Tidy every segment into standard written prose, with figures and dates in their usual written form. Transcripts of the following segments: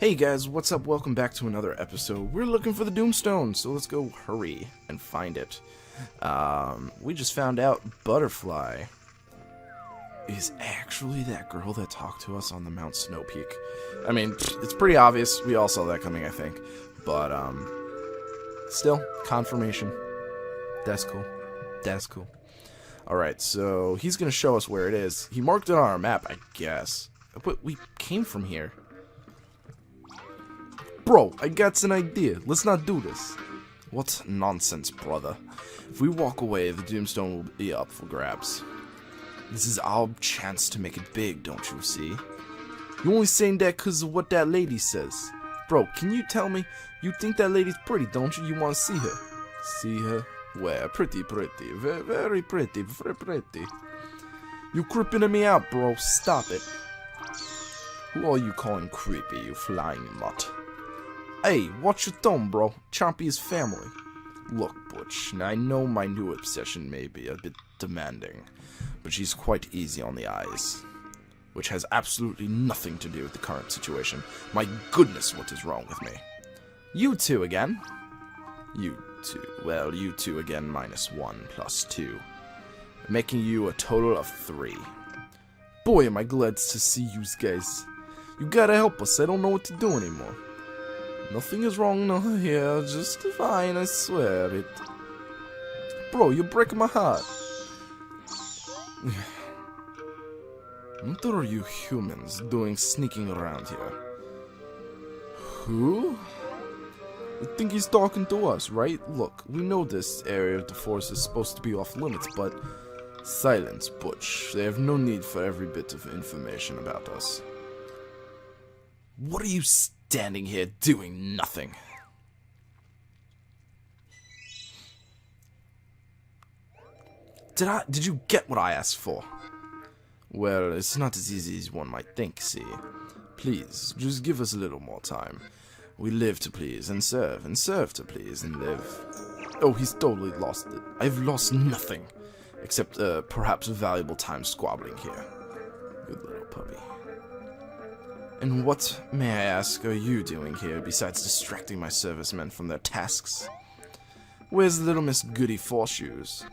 Hey guys, what's up? Welcome back to another episode. We're looking for the Doomstone, so let's go hurry and find it. We just found out Butterfly is actually that girl that talked to us on the Mount Snow Peak. I mean, it's pretty obvious. We all saw that coming, I think. But, still, confirmation. That's cool. That's cool. Alright, so he's gonna show us where it is. He marked it on our map, I guess. But we came from here. Bro, I got an idea. Let's not do this. What nonsense, brother. If we walk away, the Doomstone will be up for grabs. This is our chance to make it big, don't you see? You only saying that because of what that lady says. Bro, can you tell me? You think that lady's pretty, don't you? You want to see her? See her? Where? Pretty. Very, very pretty. Very pretty. You creeping me out, bro. Stop it. Who are you calling creepy, you flying mutt? Hey, watch your tone, bro. Chompy is family. Look, Butch, I know my new obsession may be a bit demanding, but she's quite easy on the eyes, which has absolutely nothing to do with the current situation. My goodness, what is wrong with me? You two again? You two. Well, you two again minus 1 plus 2, making you a total of 3. Boy, am I glad to see you guys. You gotta help us. I don't know what to do anymore. Nothing is wrong now here, just fine, I swear it. Bro, you're breaking my heart. What are you humans doing sneaking around here? Who? I think he's talking to us, right? Look, we know this area of the forest is supposed to be off limits, but silence, Butch. They have no need for every bit of information about us. What are you standing here doing nothing? Did you get what I asked for? Well, it's not as easy as one might think, see? Please, just give us a little more time. We live to please and serve to please and live. Oh, he's totally lost it. I've lost nothing, except perhaps valuable time squabbling here. Good little puppy. And what, may I ask, are you doing here besides distracting my servicemen from their tasks? Where's little Miss Goody Four-Shoes?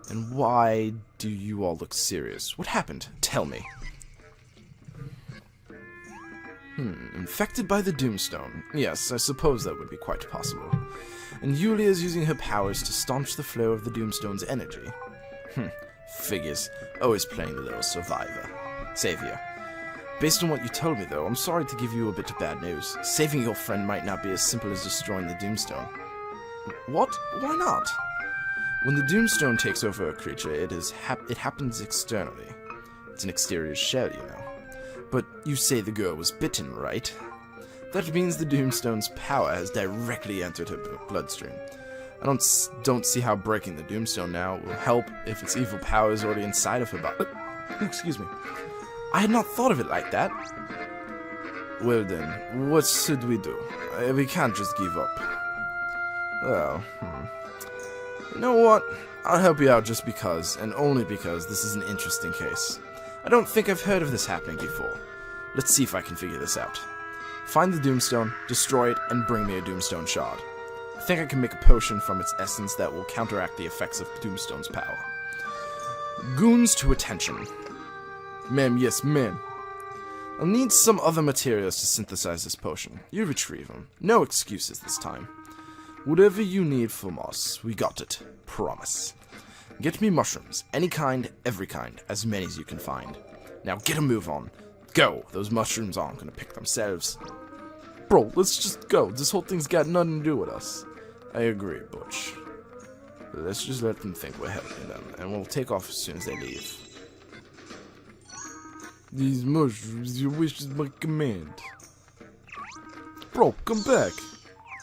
And why do you all look serious? What happened? Tell me. Infected by the Doomstone. Yes, I suppose that would be quite possible. And Yulia is using her powers to staunch the flow of the Doomstone's energy. Figures. Always playing the little savior. Based on what you told me, though, I'm sorry to give you a bit of bad news. Saving your friend might not be as simple as destroying the Doomstone. What? Why not? When the Doomstone takes over a creature, it happens externally. It's an exterior shell, you know. But you say the girl was bitten, right? That means the Doomstone's power has directly entered her bloodstream. I don't see how breaking the Doomstone now will help if its evil power is already inside of her body. Excuse me. I had not thought of it like that. Well then, what should we do? We can't just give up. Well, You know what? I'll help you out just because, and only because, this is an interesting case. I don't think I've heard of this happening before. Let's see if I can figure this out. Find the Doomstone, destroy it, and bring me a Doomstone shard. I think I can make a potion from its essence that will counteract the effects of the Doomstone's power. Goons to attention. Ma'am, yes, ma'am. I'll need some other materials to synthesize this potion. You retrieve them. No excuses this time. Whatever you need from us, we got it. Promise. Get me mushrooms. Any kind, every kind. As many as you can find. Now get a move on. Go. Those mushrooms aren't gonna pick themselves. Bro, let's just go. This whole thing's got nothing to do with us. I agree, Butch. Let's just let them think we're helping them, and we'll take off as soon as they leave. These mushrooms, your wish is my command. Bro, come back.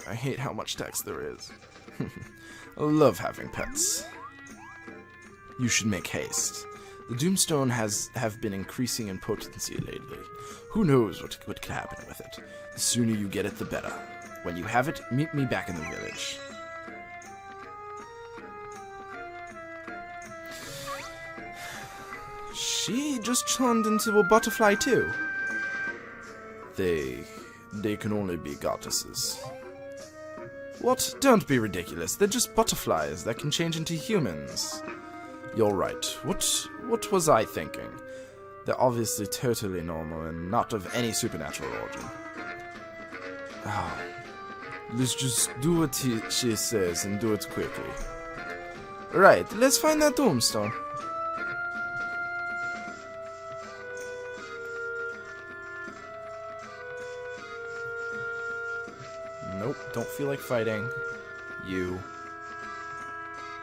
I hate how much text there is. I love having pets. You should make haste. The Doomstone have been increasing in potency lately. Who knows what could happen with it. The sooner you get it, the better. When you have it, meet me back in the village. She just turned into a butterfly too. They They can only be goddesses. What? Don't be ridiculous. They're just butterflies that can change into humans. You're right. What was I thinking? They're obviously totally normal and not of any supernatural origin. Oh. Let's just do what she says and do it quickly. Right, let's find that tombstone. Nope, don't feel like fighting. You.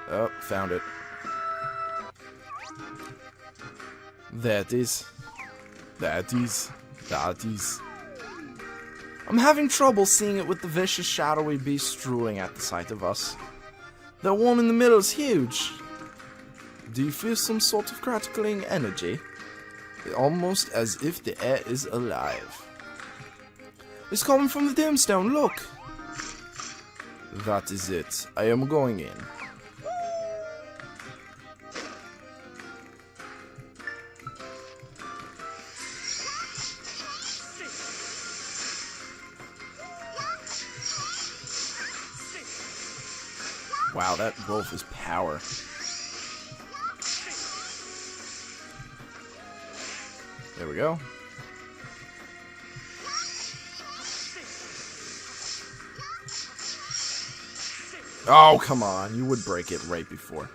Oh, found it. That is. I'm having trouble seeing it with the vicious shadowy beast strolling at the sight of us. That one in the middle is huge. Do you feel some sort of crackling energy? Almost as if the air is alive. It's coming from the tombstone, look! That is it. I am going in. Wow, that wolf is power. There we go. Oh, come on. You would break it right before.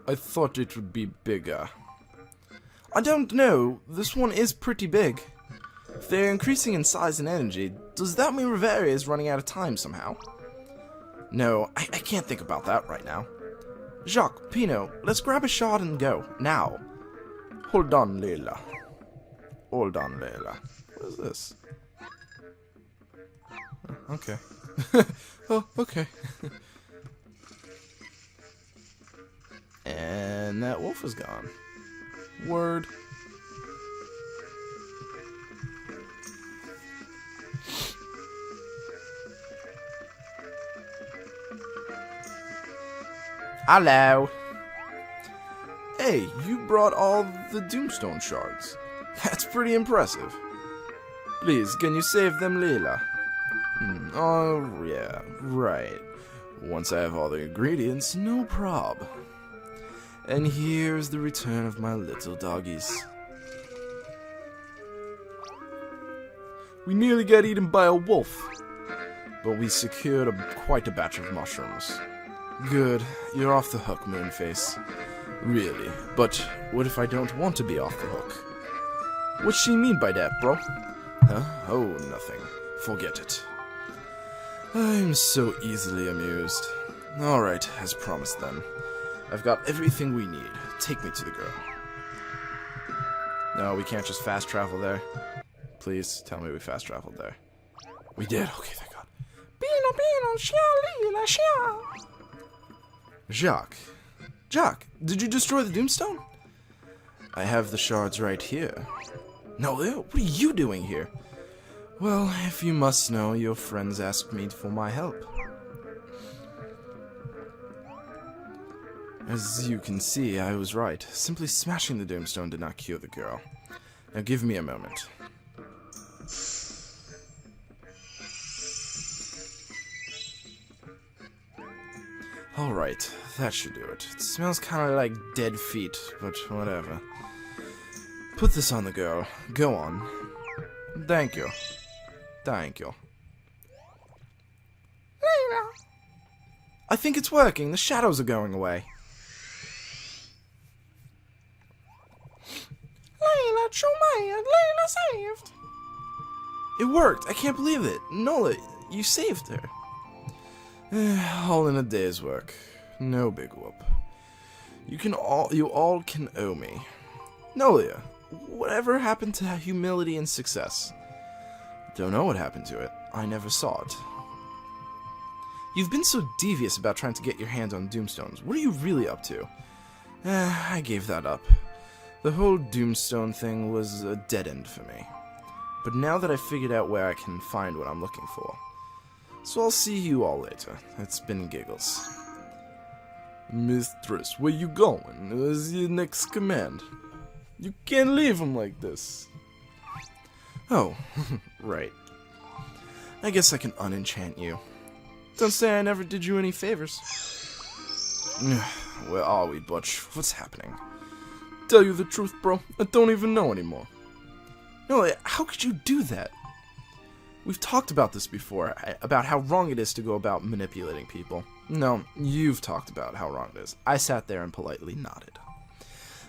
I thought it would be bigger. I don't know. This one is pretty big. If they're increasing in size and energy, does that mean Riveria is running out of time somehow? No, I can't think about that right now. Jacques, Pino, let's grab a shot and go. Now. Hold on, Leila. Hold on, Leila. What is this? Okay. Oh, okay. And that wolf is gone. Word. Hello. Hey, you brought all the Doomstone shards. That's pretty impressive. Please, can you save them, Leila? Oh, yeah, right. Once I have all the ingredients, no prob. And here's the return of my little doggies. We nearly got eaten by a wolf, but we secured quite a batch of mushrooms. Good, you're off the hook, Moonface. Really, but what if I don't want to be off the hook? What's she mean by that, bro? Huh? Oh, nothing. Forget it. I'm so easily amused. Alright, as promised then. I've got everything we need. Take me to the girl. No, we can't just fast travel there. Please, tell me we fast traveled there. We did, okay, thank God. Jacques. Jacques, did you destroy the Doomstone? I have the shards right here. No, what are you doing here? Well, if you must know, your friends asked me for my help. As you can see, I was right. Simply smashing the Doomstone did not cure the girl. Now give me a moment. Alright, that should do it. It smells kind of like dead feet, but whatever. Put this on the girl. Go on. Thank you. Thank you. Leila! I think it's working. The shadows are going away. Leila, Chumaya, Leila saved! It worked. I can't believe it. Nola, you saved her. All in a day's work. No big whoop. You all can owe me. Nolia, whatever happened to humility and success? Don't know what happened to it. I never saw it. You've been so devious about trying to get your hands on Doomstones. What are you really up to? I gave that up. The whole Doomstone thing was a dead end for me. But now that I figured out where I can find what I'm looking for. So I'll see you all later. It's been giggles. Mistress, where you going? What's your next command? You can't leave him like this. Oh, right. I guess I can unenchant you. Don't say I never did you any favors. Where are we, Butch? What's happening? Tell you the truth, bro, I don't even know anymore. No, how could you do that? We've talked about this before, about how wrong it is to go about manipulating people. No, you've talked about how wrong it is. I sat there and politely nodded.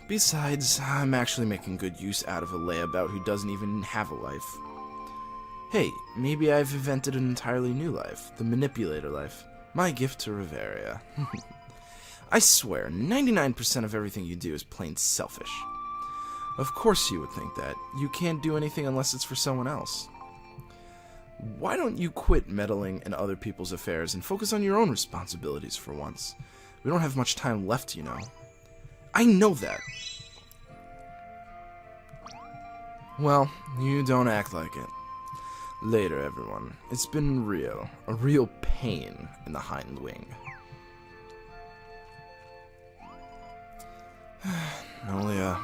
Besides, I'm actually making good use out of a layabout who doesn't even have a life. Hey, maybe I've invented an entirely new life, the manipulator life. My gift to Riveria. I swear, 99% of everything you do is plain selfish. Of course you would think that. You can't do anything unless it's for someone else. Why don't you quit meddling in other people's affairs and focus on your own responsibilities for once? We don't have much time left, you know. I know that. Well, you don't act like it. Later, everyone. It's been real. A real pain in the hind wing. Nolia.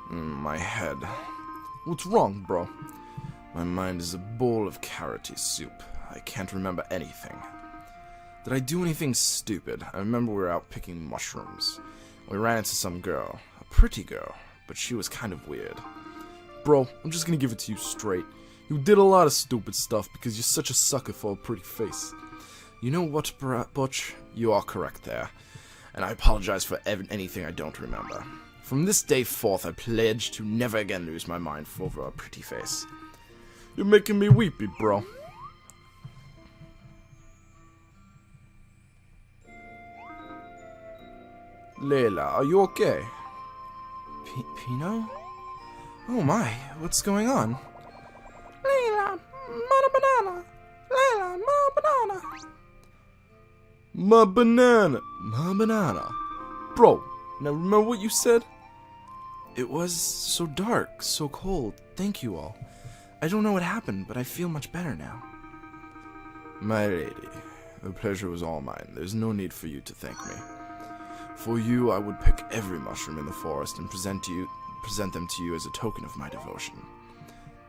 My head. What's wrong, bro? My mind is a bowl of carroty soup. I can't remember anything. Did I do anything stupid? I remember we were out picking mushrooms. We ran into some girl. A pretty girl. But she was kind of weird. Bro, I'm just gonna give it to you straight. You did a lot of stupid stuff because you're such a sucker for a pretty face. You know what, Butch? You are correct there. And I apologize for anything I don't remember. From this day forth, I pledge to never again lose my mind over a pretty face. You're making me weepy, bro. Layla, are you okay? Pino? Oh my, what's going on? Layla, my banana. Layla, my banana. My banana. My banana. Bro, now remember what you said? It was so dark, so cold. Thank you all. I don't know what happened, but I feel much better now. My lady, the pleasure was all mine. There's no need for you to thank me. For you, I would pick every mushroom in the forest and present them to you as a token of my devotion.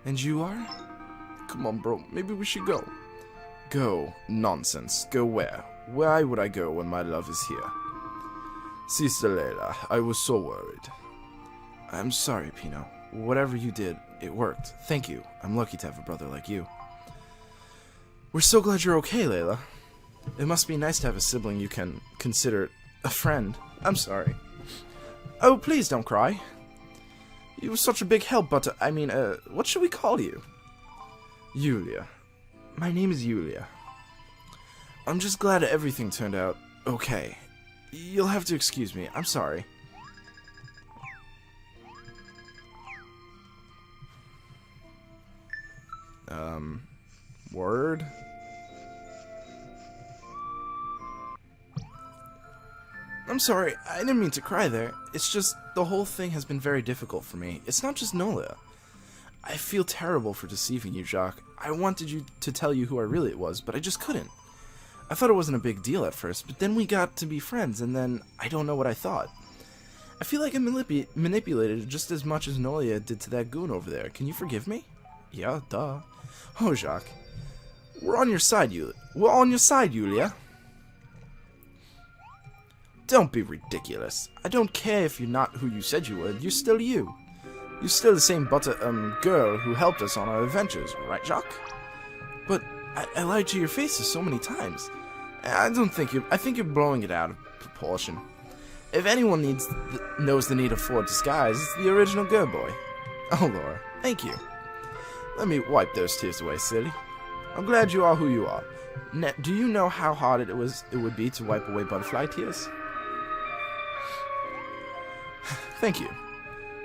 And you are? Come on, bro. Maybe we should go. Go? Nonsense. Go where? Why would I go when my love is here? Sister Layla, I was so worried. I'm sorry, Pino. Whatever you did, it worked. Thank you. I'm lucky to have a brother like you. We're so glad you're okay, Layla. It must be nice to have a sibling you can consider a friend. I'm sorry. Oh, please don't cry. You were such a big help, but, what should we call you? Yulia. My name is Yulia. I'm just glad everything turned out okay. You'll have to excuse me. I'm sorry. Word? I'm sorry, I didn't mean to cry there. It's just, the whole thing has been very difficult for me. It's not just Nolia. I feel terrible for deceiving you, Jacques. I wanted you to tell you who I really was, but I just couldn't. I thought it wasn't a big deal at first, but then we got to be friends, and then I don't know what I thought. I feel like I manipulated just as much as Nolia did to that goon over there. Can you forgive me? Yeah, duh. Oh, Jacques. We're on your side, Yulia. We're on your side, Yulia. Don't be ridiculous. I don't care if you're not who you said you were. You're still you. You're still the same girl who helped us on our adventures, right, Jacques? But I lied to your faces so many times. I think you're blowing it out of proportion. If anyone knows the need of forward disguise, it's the original girl boy. Oh, Laura, thank you. Let me wipe those tears away, silly. I'm glad you are who you are. Do you know how hard it would be to wipe away butterfly tears? Thank you.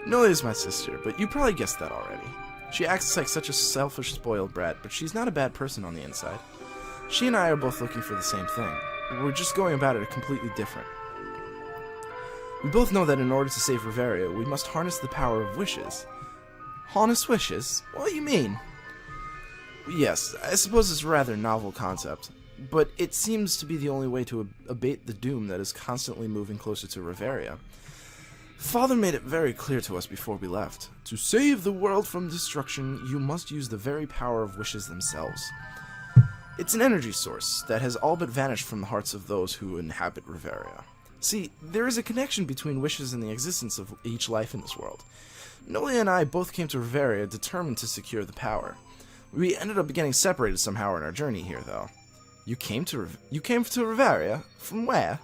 Nolia is my sister, but you probably guessed that already. She acts like such a selfish, spoiled brat, but she's not a bad person on the inside. She and I are both looking for the same thing. We're just going about it completely different. We both know that in order to save Riveria, we must harness the power of wishes. Harness wishes? What do you mean? Yes, I suppose it's a rather novel concept. but it seems to be the only way to abate the doom that is constantly moving closer to Reveria. Father made it very clear to us before we left. To save the world from destruction, you must use the very power of wishes themselves. It's an energy source that has all but vanished from the hearts of those who inhabit Reveria. See, there is a connection between wishes and the existence of each life in this world. Nolia and I both came to Reveria determined to secure the power. We ended up getting separated somehow in our journey here, though. You came to Reveria? From where?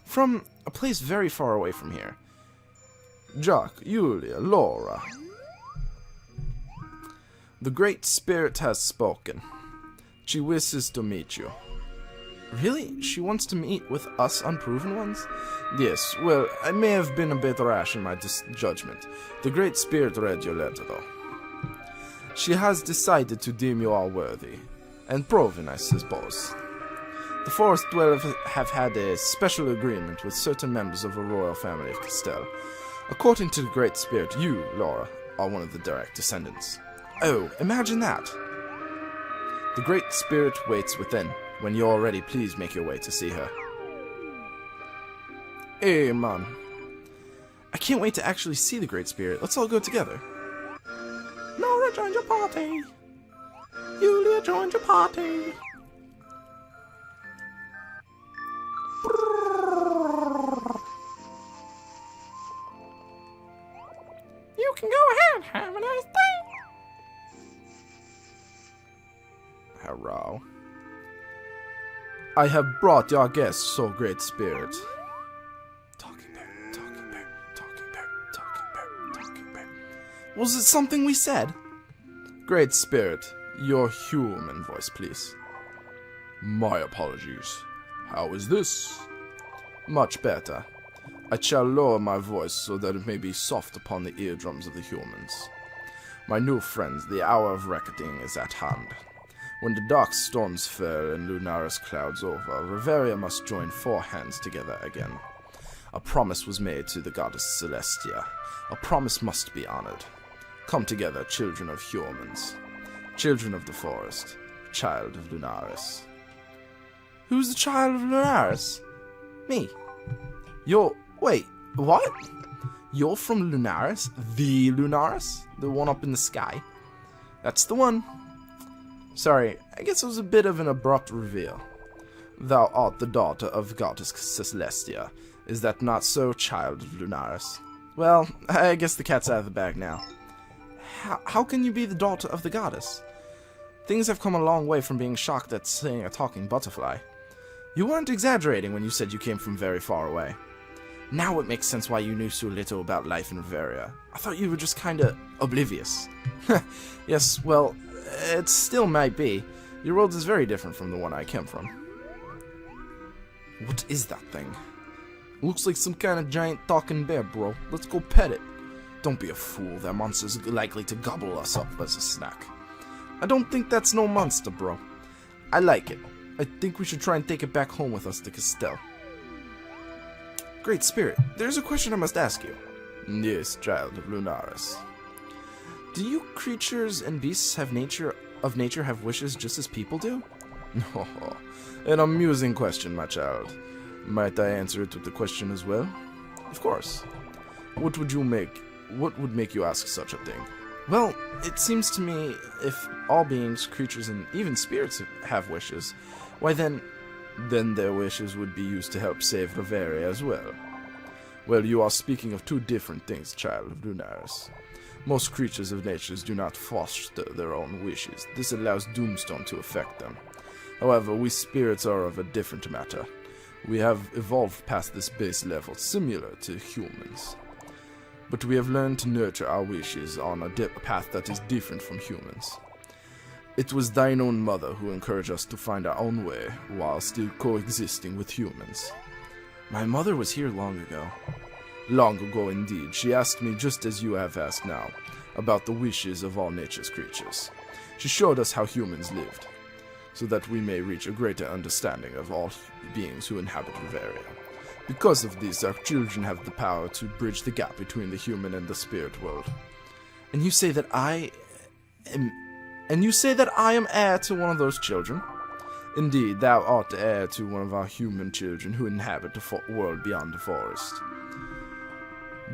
From a place very far away from here. Jack, Julia, Laura. The Great Spirit has spoken. She wishes to meet you. Really? She wants to meet with us unproven ones? Yes, well, I may have been a bit rash in my judgment. The Great Spirit read your letter, though. She has decided to deem you all worthy. And proven, I suppose. The Forest Dwellers have had a special agreement with certain members of the royal family of Castell. According to the Great Spirit, you, Laura, are one of the direct descendants. Oh, imagine that! The Great Spirit waits within. When you're ready, please make your way to see her. Hey, man. I can't wait to actually see the Great Spirit. Let's all go together. Laura joined your party. Julia joined your party. You can go ahead. Have a nice day. Hello. I have brought your guests, so Great Spirit. Talking bear, talking bear, talking bear, talking bear, talking bear. Was it something we said? Great Spirit, your human voice, please. My apologies. How is this? Much better. I shall lower my voice so that it may be soft upon the eardrums of the humans. My new friends, the hour of reckoning is at hand. When the dark storms fell and Lunaris clouds over, Reveria must join four hands together again. A promise was made to the goddess Celestia. A promise must be honored. Come together, children of humans. Children of the forest. Child of Lunaris. Who's the child of Lunaris? Me. Wait, what? You're from Lunaris? The Lunaris? The one up in the sky? That's the one. Sorry, I guess it was a bit of an abrupt reveal. Thou art the daughter of goddess Celestia. Is that not so, child of Lunaris? Well, I guess the cat's out of the bag now. How can you be the daughter of the goddess? Things have come a long way from being shocked at seeing a talking butterfly. You weren't exaggerating when you said you came from very far away. Now it makes sense why you knew so little about life in Reveria. I thought you were just kinda oblivious. Yes, well, it still might be. Your world is very different from the one I came from. What is that thing? Looks like some kind of giant talking bear, bro. Let's go pet it. Don't be a fool. That monster's likely to gobble us up as a snack. I don't think that's no monster, bro. I like it. I think we should try and take it back home with us to Castell. Great Spirit, there's a question I must ask you. Yes, child of Lunaris. Do you creatures and beasts have nature have wishes just as people do? Oh, an amusing question, my child. Might I answer it with the question as well? Of course. What would make you ask such a thing? Well, it seems to me if all beings, creatures, and even spirits have wishes, why then their wishes would be used to help save Reveria as well. Well, you are speaking of two different things, child of Lunaris. Most creatures of nature do not foster their own wishes. This allows Doomstone to affect them. However, we spirits are of a different matter. We have evolved past this base level, similar to humans. But we have learned to nurture our wishes on a path that is different from humans. It was thine own mother who encouraged us to find our own way, while still coexisting with humans. My mother was here long ago. Long ago indeed, she asked me just as you have asked now, about the wishes of all nature's creatures. She showed us how humans lived, so that we may reach a greater understanding of all beings who inhabit Reveria. Because of this, our children have the power to bridge the gap between the human and the spirit world. And you say that I am heir to one of those children? Indeed, thou art the heir to one of our human children who inhabit the world beyond the forest.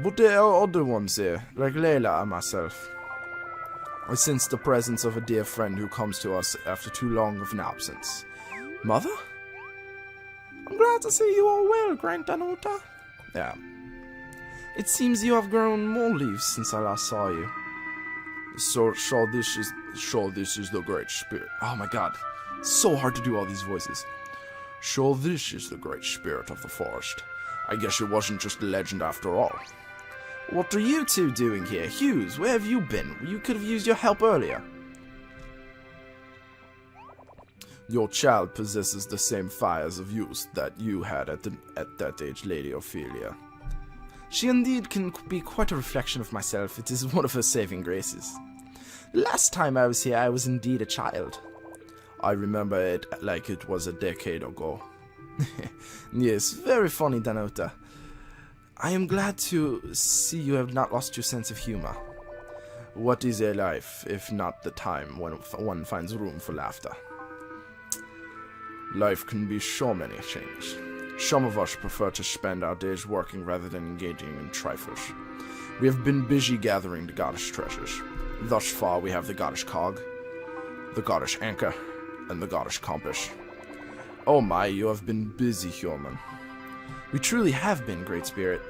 But there are other ones here, like Layla and myself. I sense the presence of a dear friend who comes to us after too long of an absence. Mother? I'm glad to see you all well, Grand Danuta. Yeah. It seems you have grown more leaves since I last saw you. Sure this is the great spirit. Oh my god. It's so hard to do all these voices. Sure this is the great spirit of the forest. I guess it wasn't just a legend after all. What are you two doing here? Hughes, where have you been? You could have used your help earlier. Your child possesses the same fires of youth that you had at that age, Lady Ophelia. She indeed can be quite a reflection of myself. It is one of her saving graces. The last time I was here, I was indeed a child. I remember it like it was a decade ago. Yes, very funny, Danuta. I am glad to see you have not lost your sense of humor. What is a life, if not the time when one finds room for laughter? Life can be so many things. Some of us prefer to spend our days working rather than engaging in trifles. We have been busy gathering the goddess treasures. Thus far we have the goddess cog, the goddess anchor, and the goddess compass. Oh my, you have been busy, human. We truly have been, Great Spirit.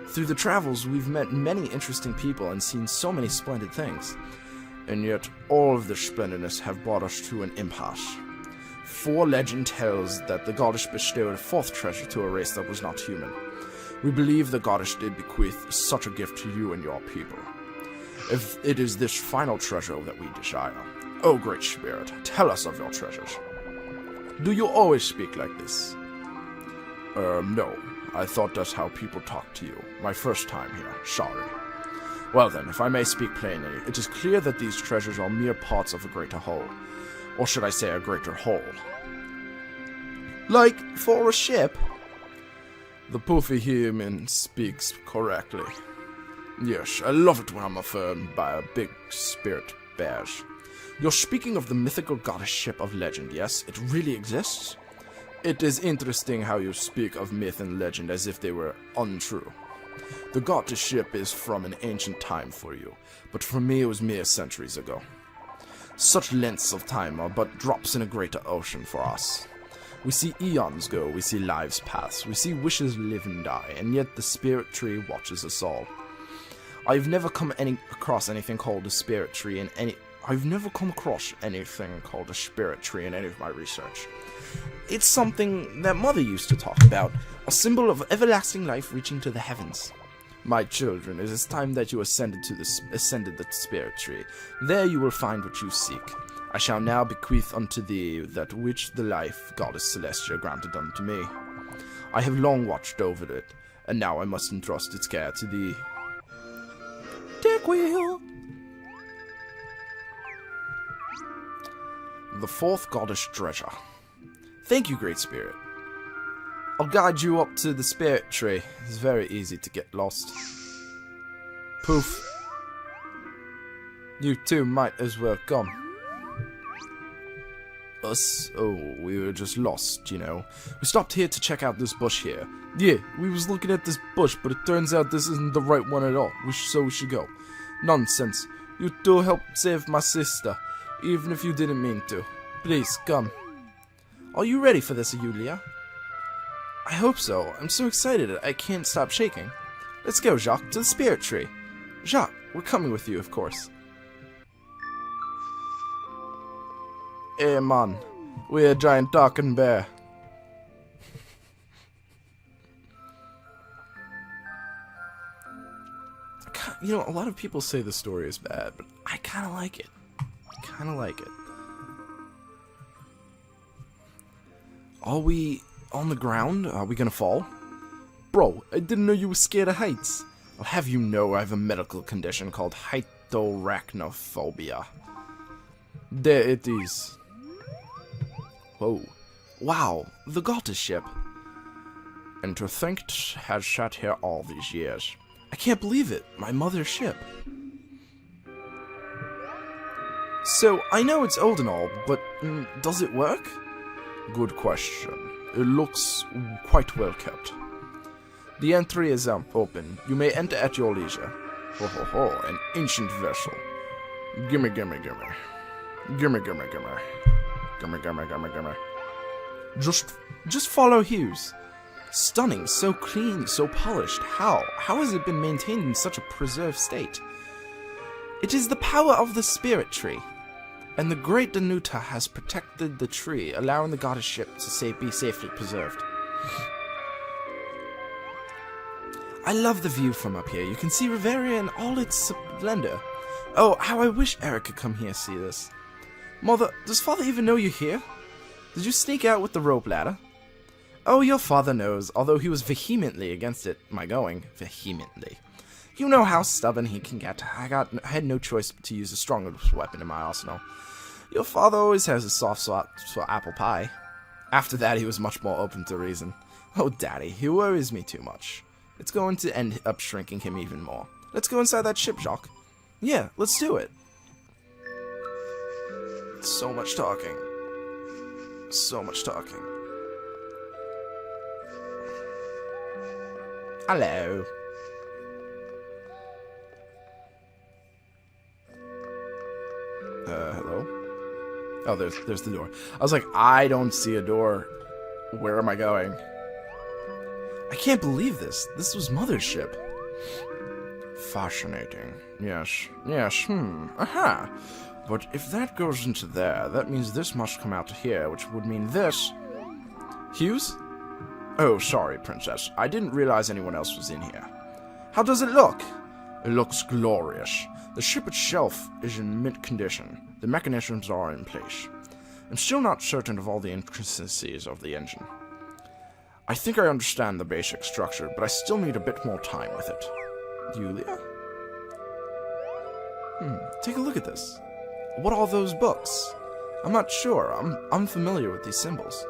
Through the travels, we've met many interesting people and seen so many splendid things. And yet, all of their splendidness have brought us to an impasse. For legend tells that the goddess bestowed a fourth treasure to a race that was not human. We believe the goddess did bequeath such a gift to you and your people. If it is this final treasure that we desire, oh Great Spirit, tell us of your treasures. Do you always speak like this? No. I thought that's how people talk to you. My first time here. Sorry. Well then, if I may speak plainly, it is clear that these treasures are mere parts of a greater whole. Or should I say a greater whole? Like, for a ship? The poofy human speaks correctly. Yes, I love it when I'm affirmed by a big spirit bears. You're speaking of the mythical goddess ship of legend, yes? It really exists? It is interesting how you speak of myth and legend as if they were untrue. The goddess ship is from an ancient time for you, but for me it was mere centuries ago. Such lengths of time are but drops in a greater ocean for us. We see eons go, we see lives pass, we see wishes live and die, and yet the spirit tree watches us all. I've never come across anything called a spirit tree in any of my research. It's something that Mother used to talk about, a symbol of everlasting life reaching to the heavens. My children, it is time that you ascended the spirit tree. There you will find what you seek. I shall now bequeath unto thee that which the life goddess Celestia granted unto me. I have long watched over it, and now I must entrust its care to thee. Take wheel! The fourth goddess treasure. Thank you, Great Spirit. I'll guide you up to the spirit tree. It's very easy to get lost. Poof. You two might as well come. Us? Oh, we were just lost, you know. We stopped here to check out this bush here. Yeah, we was looking at this bush, but it turns out this isn't the right one at all. So we should go. Nonsense. You two helped save my sister, even if you didn't mean to. Please, come. Are you ready for this, Yulia? I hope so. I'm so excited I can't stop shaking. Let's go, Jacques, to the spirit tree. Jacques, we're coming with you, of course. Hey, man. We're a giant talking bear. You know, a lot of people say the story is bad, but I kind of like it. Are we on the ground? Are we gonna fall? Bro, I didn't know you were scared of heights. I'll have you know I have a medical condition called heightorachnophobia. There it is. Whoa. Wow, the goddess ship. And to think it has sat here all these years. I can't believe it. My mother's ship. So, I know it's old and all, but does it work? Good question. It looks quite well kept. The entry is open. You may enter at your leisure. Ho ho ho, an ancient vessel. Gimme, gimme, gimme. Gimme, gimme, gimme. Gimme, gimme, gimme, gimme. Just follow Hughes. Stunning, so clean, so polished. How? How has it been maintained in such a preserved state? It is the power of the spirit tree. And the great Danuta has protected the tree, allowing the goddess ship to be safely preserved. I love the view from up here. You can see Riveria in all its splendor. Oh, how I wish Eric could come here and see this. Mother, does Father even know you're here? Did you sneak out with the rope ladder? Oh, your father knows, although he was vehemently against my going. Vehemently. You know how stubborn he can get. I had no choice but to use the strongest weapon in my arsenal. Your father always has a soft spot for apple pie. After that, he was much more open to reason. Oh, Daddy, he worries me too much. It's going to end up shrinking him even more. Let's go inside that ship, Jacques. Yeah, let's do it. So much talking. So much talking. Hello. Hello? Oh, there's the door. I was like, I don't see a door. Where am I going? I can't believe this. This was Mother's ship. Fascinating. Yes. Yes. Aha. But if that goes into there, that means this must come out to here, which would mean this. Hughes? Oh, sorry, Princess. I didn't realize anyone else was in here. How does it look? It looks glorious. The ship itself is in mint condition. The mechanisms are in place. I'm still not certain of all the intricacies of the engine. I think I understand the basic structure, but I still need a bit more time with it. Yulia? Take a look at this. What are those books? I'm not sure. I'm unfamiliar with these symbols.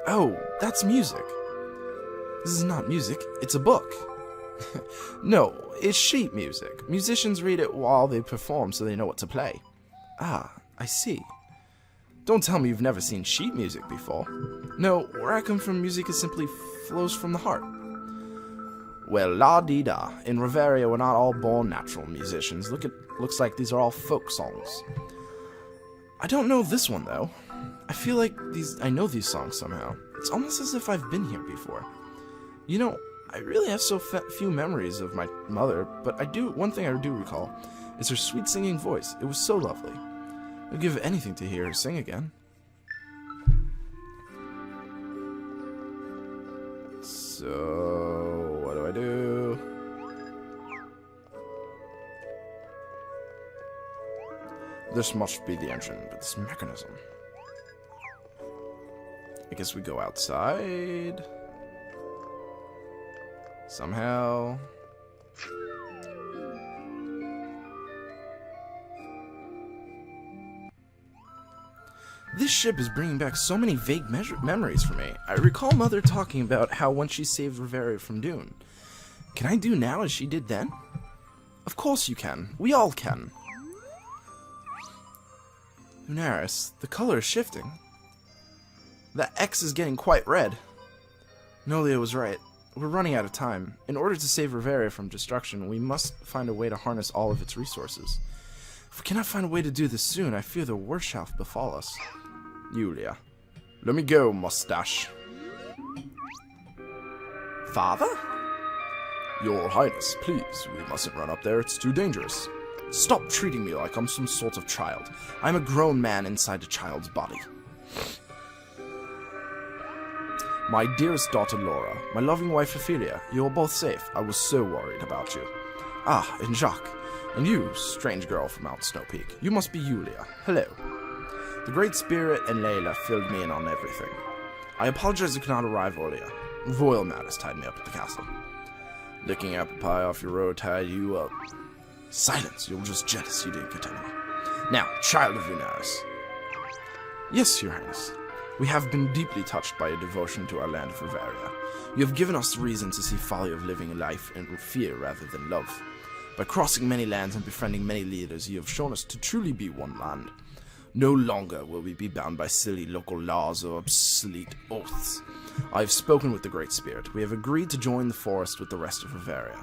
Oh, that's music. This is not music, it's a book. No, it's sheet music. Musicians read it while they perform so they know what to play. Ah, I see. Don't tell me you've never seen sheet music before. No, where I come from, music is simply flows from the heart. Well, la-dee-da. In Riveria, we're not all born natural musicians. Looks like these are all folk songs. I don't know this one, though. I feel like I know these songs somehow. It's almost as if I've been here before. You know, I really have so few memories of my mother, but one thing I do recall is her sweet singing voice. It was so lovely. I'd give anything to hear her sing again. So, what do I do? This must be the engine, but this mechanism. I guess we go outside. Somehow. This ship is bringing back so many vague memories for me. I recall Mother talking about how once she saved Riveria from Dune. Can I do now as she did then? Of course you can. We all can. Lunaris, the color is shifting. That X is getting quite red. Nolia was right. We're running out of time. In order to save Riveria from destruction, we must find a way to harness all of its resources. If we cannot find a way to do this soon, I fear the worst shall befall us. Yulia. Let me go, mustache. Father? Your Highness, please. We mustn't run up there. It's too dangerous. Stop treating me like I'm some sort of child. I'm a grown man inside a child's body. My dearest daughter Laura, my loving wife Ophelia, you are both safe. I was so worried about you. Ah, and Jacques. And you, strange girl from Mount Snow Peak. You must be Yulia. Hello. The Great Spirit and Layla filled me in on everything. I apologize I could not arrive earlier. Royal matters tied me up at the castle. Licking apple pie off your road tied you up. Silence, you're just jealous you didn't get any. Now, child of Lunaris. Yes, Your Highness. We have been deeply touched by your devotion to our land of Riveria. You have given us reason to see folly of living a life in fear rather than love. By crossing many lands and befriending many leaders, you have shown us to truly be one land. No longer will we be bound by silly local laws or obsolete oaths. I have spoken with the Great Spirit. We have agreed to join the forest with the rest of Bavaria.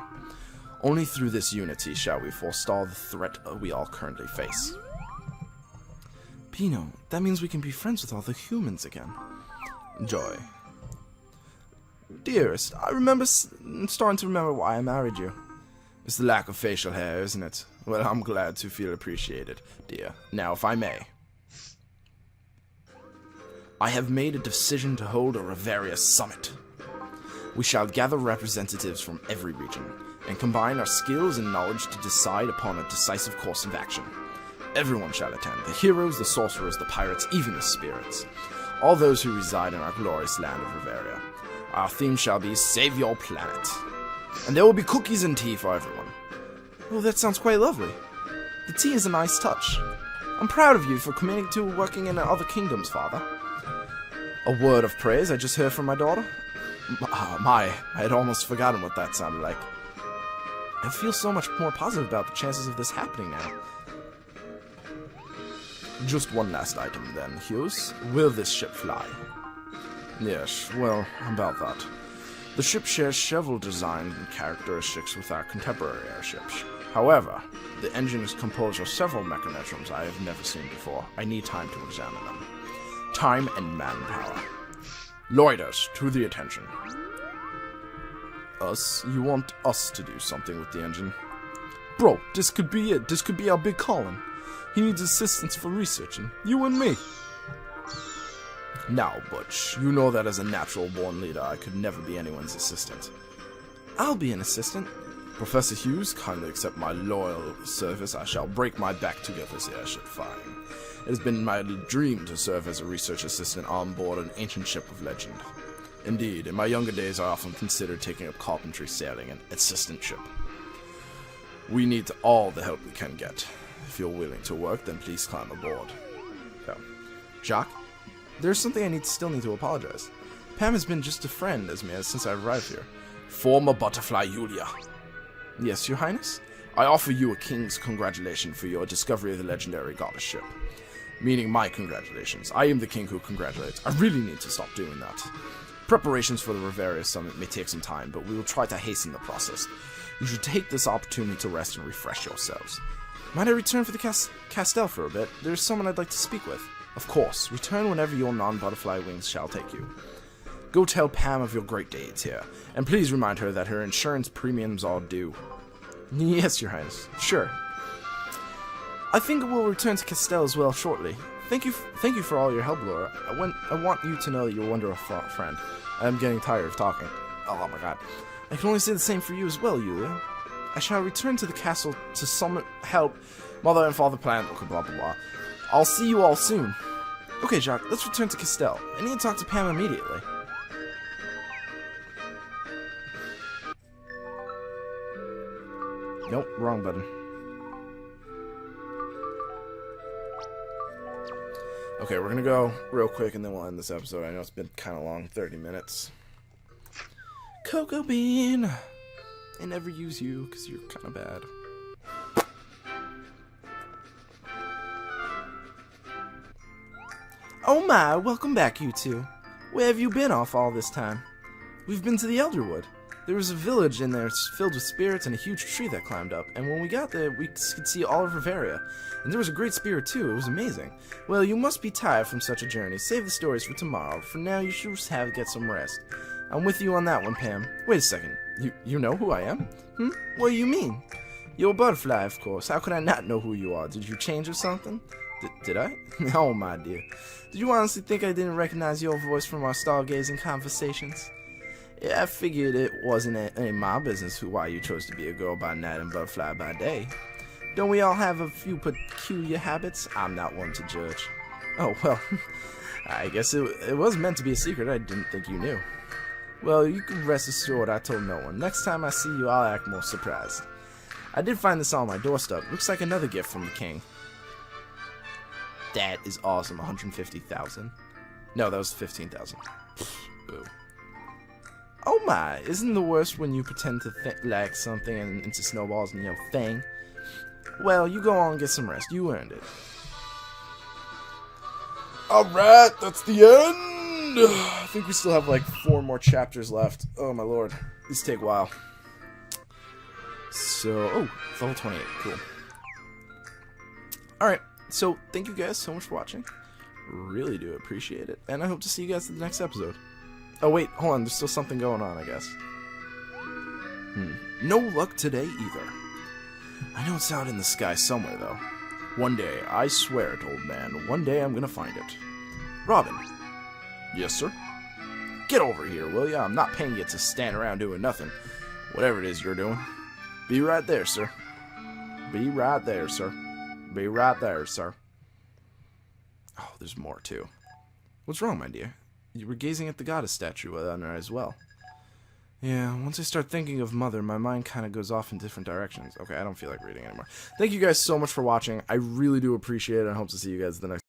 Only through this unity shall we forestall the threat we all currently face. Pino, that means we can be friends with all the humans again. Joy. Dearest, I'm starting to remember why I married you. It's the lack of facial hair, isn't it? Well, I'm glad to feel appreciated, dear. Now, if I may. I have made a decision to hold a Bavaria summit. We shall gather representatives from every region, and combine our skills and knowledge to decide upon a decisive course of action. Everyone shall attend, the heroes, the sorcerers, the pirates, even the spirits. All those who reside in our glorious land of Bavaria. Our theme shall be Save Your Planet. And there will be cookies and tea for everyone. Oh, that sounds quite lovely. The tea is a nice touch. I'm proud of you for committing to working in other kingdoms, Father. A word of praise I just heard from my daughter? I had almost forgotten what that sounded like. I feel so much more positive about the chances of this happening now. Just one last item then, Hughes. Will this ship fly? Yes, well, about that. The ship shares several design characteristics with our contemporary airships. However, the engine is composed of several mechanisms I have never seen before. I need time to examine them. Time and manpower. Loiters, to the attention. Us? You want us to do something with the engine? Bro, this could be it. This could be our big calling. He needs assistance for researching. You and me. Now, Butch, you know that as a natural-born leader, I could never be anyone's assistant. I'll be an assistant. Professor Hughes, kindly accept my loyal service. I shall break my back to get this airship firing. It has been my dream to serve as a research assistant on board an ancient ship of legend. Indeed, in my younger days, I often considered taking up carpentry, sailing, and assistantship. We need all the help we can get. If you're willing to work, then please climb aboard. So, Jacques, there's something I still need to apologize. Pam has been just a friend as me since I arrived here. Former butterfly Yulia. Yes, Your Highness? I offer you a king's congratulation for your discovery of the legendary goddess ship. Meaning my congratulations. I am the king who congratulates. I really need to stop doing that. Preparations for the Bavaria summit may take some time, but we will try to hasten the process. You should take this opportunity to rest and refresh yourselves. Might I return for the Castell for a bit? There's someone I'd like to speak with. Of course. Return whenever your non-butterfly wings shall take you. Go tell Pam of your great deeds here, and please remind her that her insurance premiums are due. Yes, Your Highness. Sure. I think we'll return to Castell as well shortly. Thank you for all your help, Laura. I want you to know that you're a wonderful friend. I'm getting tired of talking. Oh my god. I can only say the same for you as well, Yulia. I shall return to the castle to summon help Mother and Father plan. Okay, blah blah blah. I'll see you all soon. Okay, Jacques, let's return to Castell. I need to talk to Pam immediately. Nope, wrong button. Okay, we're gonna go real quick and then we'll end this episode. I know it's been kind of long, 30 minutes. Cocoa Bean! I never use you because you're kind of bad. Oh my, welcome back, you two. Where have you been off all this time? We've been to the Elderwood. There was a village in there filled with spirits and a huge tree that climbed up, and when we got there, we could see all of Bavaria. And there was a great spirit too, it was amazing. Well, you must be tired from such a journey. Save the stories for tomorrow. For now, you should get some rest. I'm with you on that one, Pam. Wait a second. You know who I am? What do you mean? You're a butterfly, of course. How could I not know who you are? Did you change or something? Did I? Oh, my dear. Did you honestly think I didn't recognize your voice from our stargazing conversations? Yeah, I figured it wasn't any of my business why you chose to be a girl by night and butterfly by day. Don't we all have a few peculiar habits? I'm not one to judge. Oh, well, I guess it was meant to be a secret. I didn't think you knew. Well, you can rest assured I told no one. Next time I see you, I'll act more surprised. I did find this on my doorstep. Looks like another gift from the king. That is awesome. 150,000. No, that was 15,000. Boo. Oh my, isn't the worst when you pretend to like something and into snowballs and thing? Well, you go on and get some rest. You earned it. Alright, that's the end! I think we still have like 4 more chapters left. Oh my lord. These take a while. So, oh, it's level 28. Cool. Alright, so thank you guys so much for watching. Really do appreciate it. And I hope to see you guys in the next episode. Oh wait, hold on, there's still something going on, I guess. No luck today either. I know it's out in the sky somewhere, though. One day, I swear it, old man, one day I'm gonna find it. Robin. Yes, sir? Get over here, will ya? I'm not paying you to stand around doing nothing. Whatever it is you're doing. Be right there, sir. Be right there, sir. Be right there, sir. Oh, there's more, too. What's wrong, my dear? You were gazing at the goddess statue on her as well. Yeah, once I start thinking of Mother, my mind kind of goes off in different directions. Okay, I don't feel like reading anymore. Thank you guys so much for watching. I really do appreciate it. I hope to see you guys in the next